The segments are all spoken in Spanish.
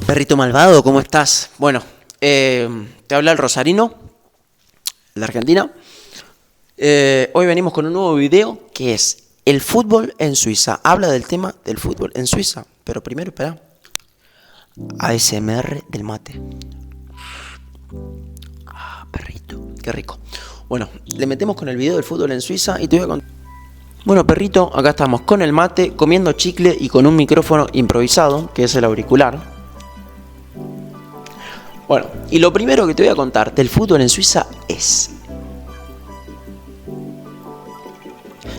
Perrito malvado, ¿cómo estás? Bueno, te habla el Rosarino, de Argentina. Hoy venimos con un nuevo video que es el fútbol en Suiza. Habla del tema del fútbol en Suiza. Pero primero, espera. ASMR del mate. Perrito, qué rico. Bueno, le metemos con el video del fútbol en Suiza y te voy a contar. Bueno, perrito, acá estamos con el mate, comiendo chicle y con un micrófono improvisado, que es el auricular. Bueno, y lo primero que te voy a contar del fútbol en Suiza es...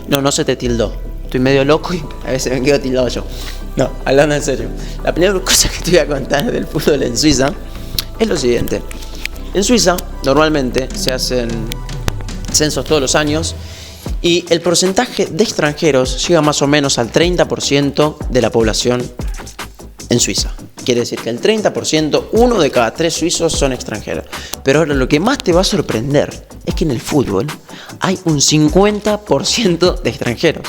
No se te tildó. Estoy medio loco y a veces me quedo tildado yo. No, hablando en serio. La primera cosa que te voy a contar del fútbol en Suiza es lo siguiente. En Suiza, normalmente, se hacen censos todos los años y el porcentaje de extranjeros llega más o menos al 30% de la población en Suiza. Quiere decir que el 30%, uno de cada 3 suizos son extranjeros. Pero ahora lo que más te va a sorprender es que en el fútbol hay un 50% de extranjeros.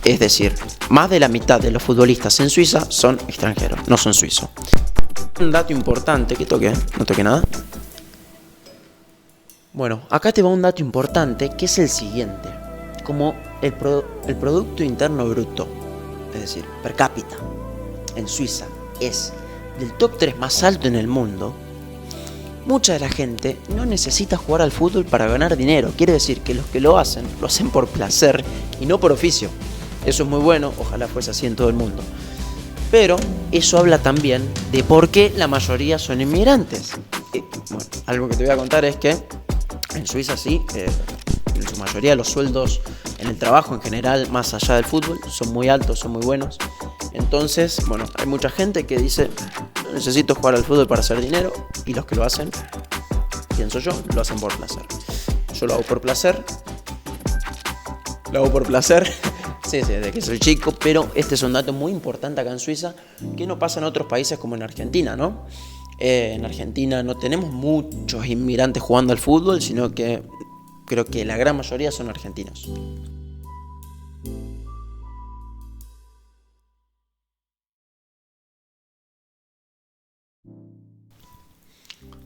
Es decir, más de la mitad de los futbolistas en Suiza son extranjeros, no son suizos. Un dato importante, que toqué, no toqué nada. Bueno, acá te va un dato importante que es el siguiente. Como el Producto Interno Bruto, es decir, per cápita, en Suiza es del top 3 más alto en el mundo, mucha de la gente no necesita jugar al fútbol para ganar dinero. Quiere decir que los que lo hacen por placer y no por oficio. Eso es muy bueno, ojalá fuese así en todo el mundo. Pero eso habla también de por qué la mayoría son inmigrantes. Bueno, algo que te voy a contar es que en Suiza sí, en su mayoría los sueldos en el trabajo en general, más allá del fútbol, son muy altos, son muy buenos. Entonces, bueno, hay mucha gente que dice, no necesito jugar al fútbol para hacer dinero, y los que lo hacen, pienso yo, lo hacen por placer. Yo lo hago por placer. Sí, desde que soy chico, pero este es un dato muy importante acá en Suiza, que no pasa en otros países como en Argentina, ¿no? En Argentina no tenemos muchos inmigrantes jugando al fútbol, sino que creo que la gran mayoría son argentinos.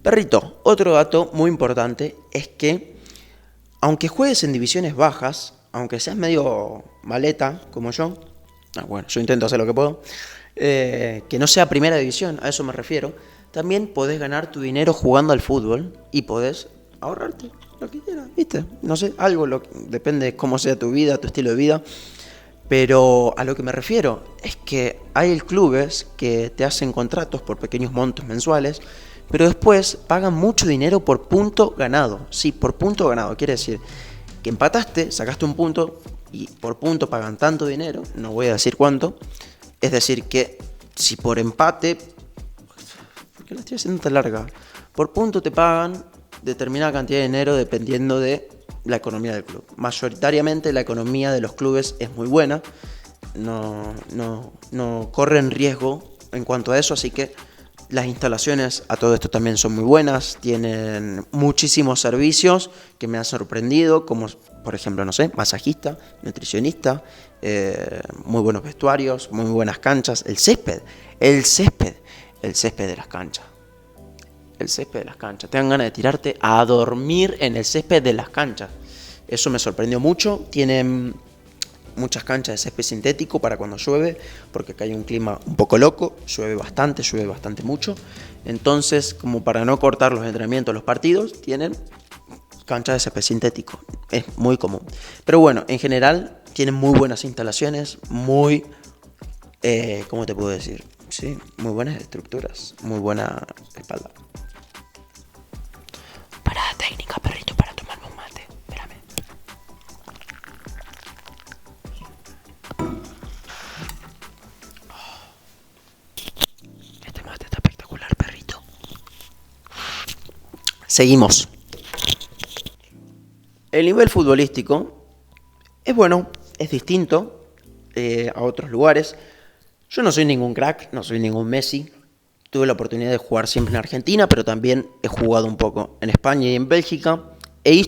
Perrito, otro dato muy importante es que aunque juegues en divisiones bajas, aunque seas medio maleta como yo, bueno, yo intento hacer lo que puedo, que no sea primera división, a eso me refiero, también podés ganar tu dinero jugando al fútbol y podés ahorrarte lo que quieras, ¿viste? No sé, depende de cómo sea tu vida, tu estilo de vida. Pero a lo que me refiero es que hay clubes que te hacen contratos por pequeños montos mensuales, pero después pagan mucho dinero por punto ganado. Sí, por punto ganado. Quiere decir que empataste, sacaste un punto y por punto pagan tanto dinero, no voy a decir cuánto. Es decir que si por empate... ¿Por qué la estoy haciendo tan larga? Por punto te pagan determinada cantidad de dinero dependiendo de la economía del club. Mayoritariamente la economía de los clubes es muy buena, no corren riesgo en cuanto a eso, así que las instalaciones a todo esto también son muy buenas, tienen muchísimos servicios que me han sorprendido, como por ejemplo, no sé, masajista, nutricionista, muy buenos vestuarios, muy buenas canchas, el césped de las canchas. El césped de las canchas. Te dan ganas de tirarte a dormir en el césped de las canchas. Eso me sorprendió mucho. Tienen muchas canchas de césped sintético para cuando llueve, porque acá hay un clima un poco loco, llueve bastante mucho. Entonces, como para no cortar los entrenamientos, los partidos, tienen canchas de césped sintético. Es muy común. Pero bueno, en general, tienen muy buenas instalaciones, muy... ¿cómo te puedo decir? Sí, muy buenas estructuras, muy buena espalda. Parada técnica, perrito, para tomarme un mate. Espérame. Este mate está espectacular, perrito. Seguimos. El nivel futbolístico es bueno, es distinto a otros lugares. Yo no soy ningún crack, no soy ningún Messi. Tuve la oportunidad de jugar siempre en Argentina, pero también he jugado un poco en España y en Bélgica. ¿Qué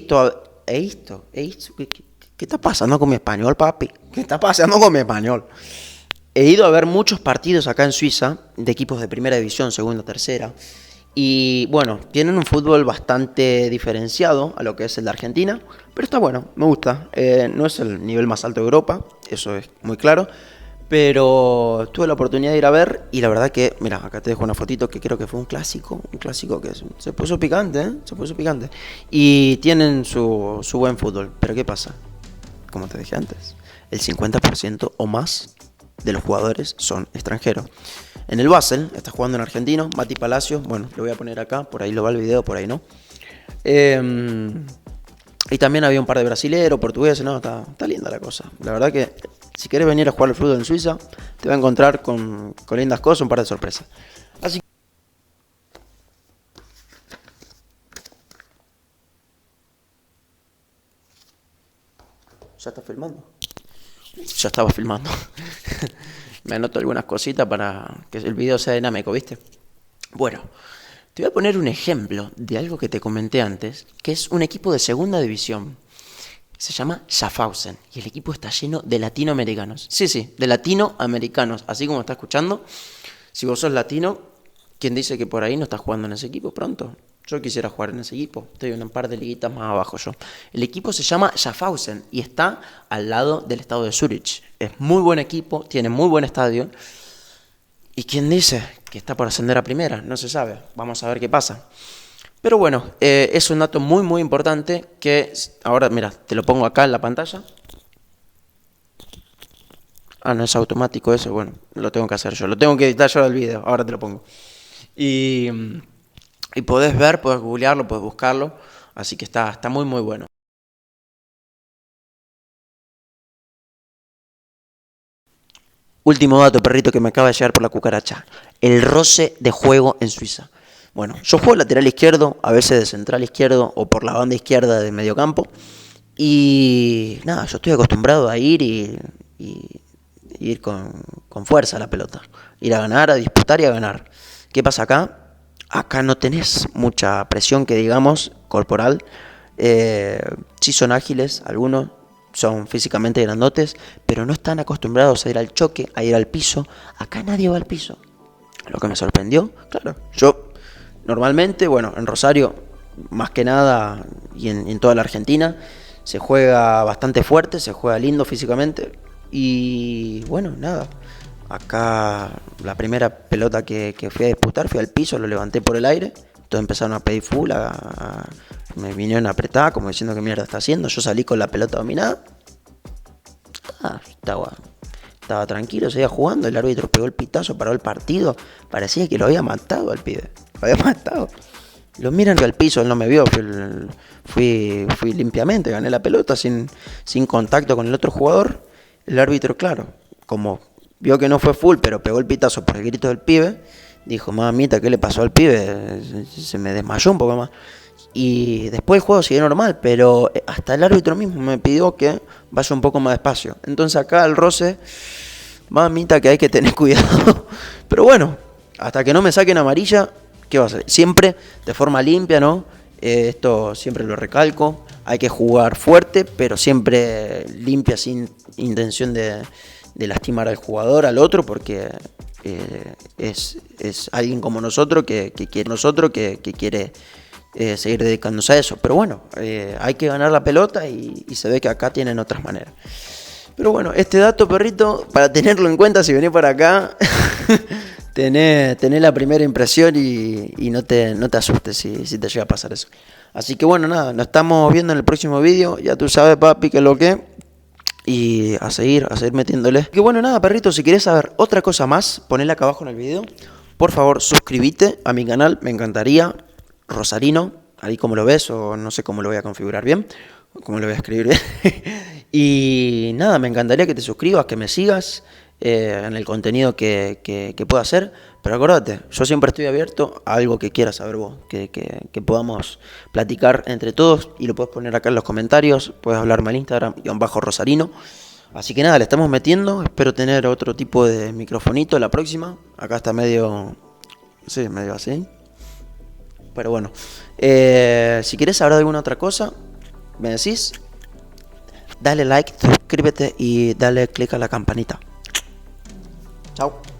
está pasando con mi español, papi? ¿Qué está pasando con mi español? He ido a ver muchos partidos acá en Suiza de equipos de primera división, segunda, tercera. Y bueno, tienen un fútbol bastante diferenciado a lo que es el de Argentina, pero está bueno, me gusta. No es el nivel más alto de Europa, eso es muy claro, pero tuve la oportunidad de ir a ver y la verdad que, mira, acá te dejo una fotito que creo que fue un clásico que se puso picante, ¿eh? Se puso picante. Y tienen su buen fútbol, pero ¿qué pasa? Como te dije antes, el 50% o más de los jugadores son extranjeros. En el Basel está jugando un argentino, Mati Palacios. Bueno, lo voy a poner acá, por ahí lo va el video, por ahí no. Y también había un par de brasileros, portugueses, no, está linda la cosa. La verdad que si quieres venir a jugar al fútbol en Suiza, te vas a encontrar con lindas cosas, un par de sorpresas. Así que ya está filmando. Ya estaba filmando. Me anoto algunas cositas para que el video sea dinámico, ¿viste? Bueno, te voy a poner un ejemplo de algo que te comenté antes, que es un equipo de segunda división. Se llama Schaffhausen y el equipo está lleno de latinoamericanos. Sí, de latinoamericanos, así como está escuchando. Si vos sos latino, ¿quién dice que por ahí no estás jugando en ese equipo pronto? Yo quisiera jugar en ese equipo, estoy en un par de liguitas más abajo yo. El equipo se llama Schaffhausen y está al lado del estado de Zurich. Es muy buen equipo, tiene muy buen estadio. ¿Y quién dice que está por ascender a primera? No se sabe, vamos a ver qué pasa. Pero bueno, es un dato muy importante que ahora, mira, te lo pongo acá en la pantalla. Ah, no es automático eso, bueno, lo tengo que hacer yo, lo tengo que editar yo el video, ahora te lo pongo. Y podés ver, podés googlearlo, podés buscarlo, así que está muy bueno. Último dato, perrito, que me acaba de llegar por la cucaracha. El roce de juego en Suiza. Bueno, yo juego lateral izquierdo, a veces de central izquierdo o por la banda izquierda de mediocampo. Y nada, yo estoy acostumbrado a ir y ir con fuerza a la pelota. Ir a ganar, a disputar y a ganar. ¿Qué pasa acá? Acá no tenés mucha presión, que digamos, corporal. Sí son ágiles, algunos son físicamente grandotes, pero no están acostumbrados a ir al choque, a ir al piso. Acá nadie va al piso. Lo que me sorprendió, claro, yo normalmente, bueno, en Rosario, más que nada, y en toda la Argentina, se juega bastante fuerte, se juega lindo físicamente. Y bueno, nada, acá la primera pelota que fui a disputar, fui al piso, lo levanté por el aire. Todos empezaron a pedir full, me vinieron a apretar, como diciendo qué mierda está haciendo. Yo salí con la pelota dominada. Estaba tranquilo, seguía jugando. El árbitro pegó el pitazo, paró el partido. Parecía que lo había matado al pibe. Lo había matado. Lo miran al piso, él no me vio. Fui limpiamente, gané la pelota sin contacto con el otro jugador. El árbitro, claro, como vio que no fue full, pero pegó el pitazo por el grito del pibe, dijo, mamita, ¿qué le pasó al pibe? Se me desmayó un poco más. Y después el juego siguió normal, pero hasta el árbitro mismo me pidió que vaya un poco más despacio. Entonces acá el roce, mamita, que hay que tener cuidado. Pero bueno, hasta que no me saquen amarilla, ¿qué va a hacer? Siempre de forma limpia, ¿no? Esto siempre lo recalco. Hay que jugar fuerte, pero siempre limpia, sin intención de lastimar al jugador, al otro, porque es alguien como nosotros que quiere seguir dedicándose a eso. Pero bueno, hay que ganar la pelota y se ve que acá tienen otras maneras. Pero bueno, este dato, perrito, para tenerlo en cuenta si venís para acá, tenés la primera impresión y no te asustes si te llega a pasar eso. Así que bueno, nada, nos estamos viendo en el próximo vídeo. Ya tú sabes, papi, que es lo que. Y a seguir metiéndole. Que bueno, nada, perrito, si querés saber otra cosa más, ponela acá abajo en el video. Por favor, suscríbete a mi canal, me encantaría. Rosarino, ahí como lo ves, o no sé cómo lo voy a configurar bien, cómo lo voy a escribir bien. Y nada, me encantaría que te suscribas, que me sigas en el contenido que pueda hacer. Pero acuérdate, yo siempre estoy abierto a algo que quieras saber vos, que podamos platicar entre todos, y lo puedes poner acá en los comentarios, puedes hablarme al Instagram, _Rosarino. Así que nada, le estamos metiendo, espero tener otro tipo de microfonito la próxima. Acá está medio así. Pero bueno, si quieres saber de alguna otra cosa, me decís, dale like, suscríbete y dale click a la campanita. Chau.